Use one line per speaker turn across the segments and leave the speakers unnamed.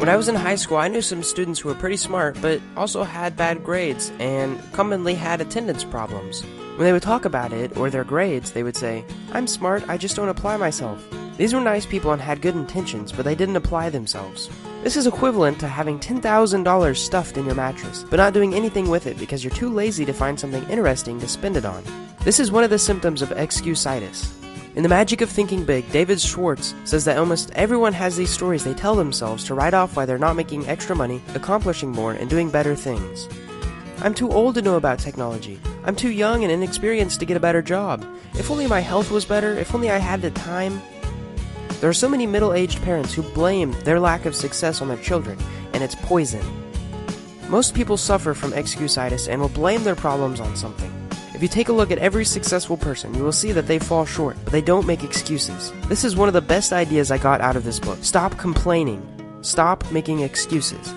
When I was in high school, I knew some students who were pretty smart, but also had bad grades and commonly had attendance problems. When they would talk about it, or their grades, they would say, "I'm smart, I just don't apply myself." These were nice people and had good intentions, but they didn't apply themselves. This is equivalent to having $10,000 stuffed in your mattress, but not doing anything with it because you're too lazy to find something interesting to spend it on. This is one of the symptoms of excusitis. In The Magic of Thinking Big, David Schwartz says that almost everyone has these stories they tell themselves to write off why they're not making extra money, accomplishing more, and doing better things. I'm too old to know about technology. I'm too young and inexperienced to get a better job. If only my health was better, if only I had the time. There are so many middle-aged parents who blame their lack of success on their children, and it's poison. Most people suffer from excusitis and will blame their problems on something. If you take a look at every successful person, you will see that they fall short, but they don't make excuses. This is one of the best ideas I got out of this book. Stop complaining. Stop making excuses.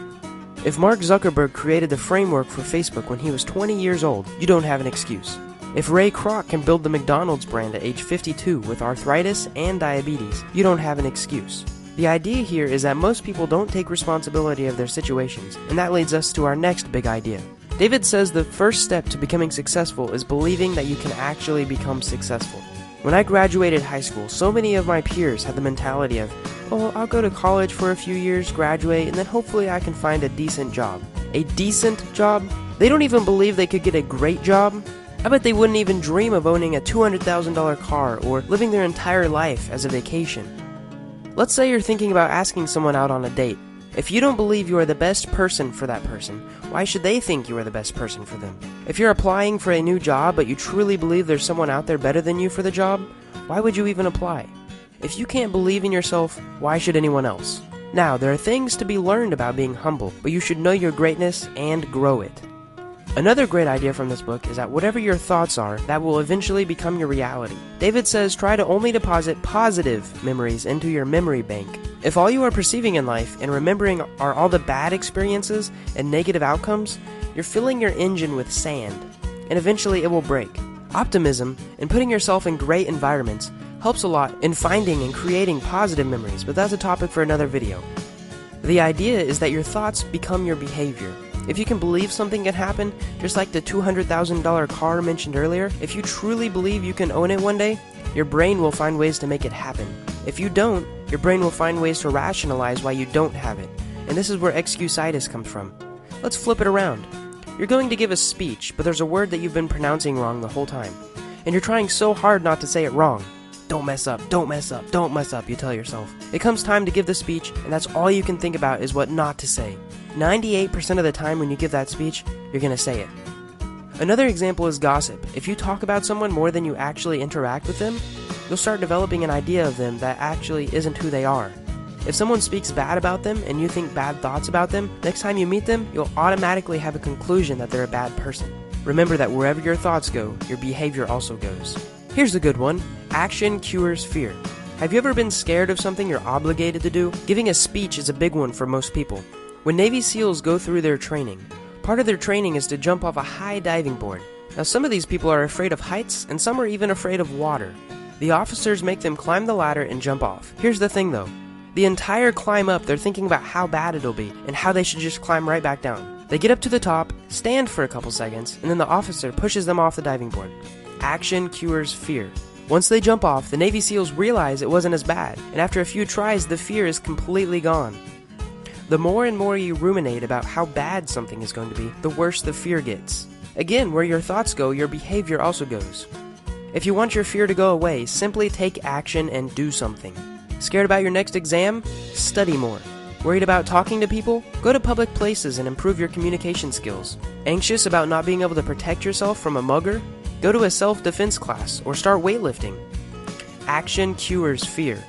If Mark Zuckerberg created the framework for Facebook when he was 20 years old, you don't have an excuse. If Ray Kroc can build the McDonald's brand at age 52 with arthritis and diabetes, you don't have an excuse. The idea here is that most people don't take responsibility of their situations, and that leads us to our next big idea. David says the first step to becoming successful is believing that you can actually become successful. When I graduated high school, so many of my peers had the mentality of, "Oh, I'll go to college for a few years, graduate, and then hopefully I can find a decent job." A decent job? They don't even believe they could get a great job. I bet they wouldn't even dream of owning a $200,000 car or living their entire life as a vacation. Let's say you're thinking about asking someone out on a date. If you don't believe you are the best person for that person, why should they think you are the best person for them? If you're applying for a new job but you truly believe there's someone out there better than you for the job, why would you even apply? If you can't believe in yourself, why should anyone else? Now, there are things to be learned about being humble, but you should know your greatness and grow it. Another great idea from this book is that whatever your thoughts are, that will eventually become your reality. David says try to only deposit positive memories into your memory bank. If all you are perceiving in life and remembering are all the bad experiences and negative outcomes, you're filling your engine with sand, and eventually it will break. Optimism and putting yourself in great environments helps a lot in finding and creating positive memories, but that's a topic for another video. The idea is that your thoughts become your behavior. If you can believe something can happen, just like the $200,000 car mentioned earlier, if you truly believe you can own it one day, your brain will find ways to make it happen. If you don't, your brain will find ways to rationalize why you don't have it. And this is where excusitis comes from. Let's flip it around. You're going to give a speech, but there's a word that you've been pronouncing wrong the whole time. And you're trying so hard not to say it wrong. Don't mess up, don't mess up, don't mess up, you tell yourself. It comes time to give the speech, and that's all you can think about is what not to say. 98% of the time when you give that speech, you're going to say it. Another example is gossip. If you talk about someone more than you actually interact with them, you'll start developing an idea of them that actually isn't who they are. If someone speaks bad about them and you think bad thoughts about them, next time you meet them, you'll automatically have a conclusion that they're a bad person. Remember that wherever your thoughts go, your behavior also goes. Here's a good one. Action cures fear. Have you ever been scared of something you're obligated to do? Giving a speech is a big one for most people. When Navy SEALs go through their training, part of their training is to jump off a high diving board. Now some of these people are afraid of heights and some are even afraid of water. The officers make them climb the ladder and jump off. Here's the thing though. The entire climb up they're thinking about how bad it'll be and how they should just climb right back down. They get up to the top, stand for a couple seconds, and then the officer pushes them off the diving board. Action cures fear. Once they jump off, the Navy SEALs realize it wasn't as bad, and after a few tries the fear is completely gone. The more and more you ruminate about how bad something is going to be, the worse the fear gets. Again, where your thoughts go, your behavior also goes. If you want your fear to go away, simply take action and do something. Scared about your next exam? Study more. Worried about talking to people? Go to public places and improve your communication skills. Anxious about not being able to protect yourself from a mugger? Go to a self-defense class or start weightlifting. Action cures fear.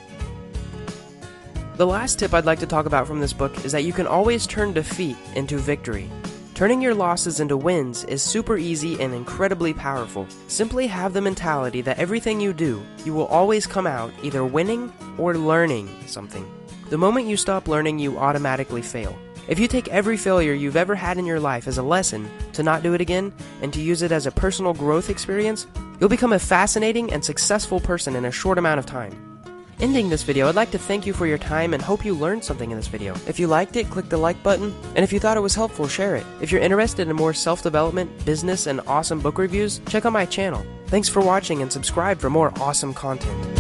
The last tip I'd like to talk about from this book is that you can always turn defeat into victory. Turning your losses into wins is super easy and incredibly powerful. Simply have the mentality that everything you do, you will always come out either winning or learning something. The moment you stop learning, you automatically fail. If you take every failure you've ever had in your life as a lesson to not do it again and to use it as a personal growth experience, you'll become a fascinating and successful person in a short amount of time. Ending this video, I'd like to thank you for your time and hope you learned something in this video. If you liked it, click the like button, and if you thought it was helpful, share it. If you're interested in more self-development, business, and awesome book reviews, check out my channel. Thanks for watching and subscribe for more awesome content.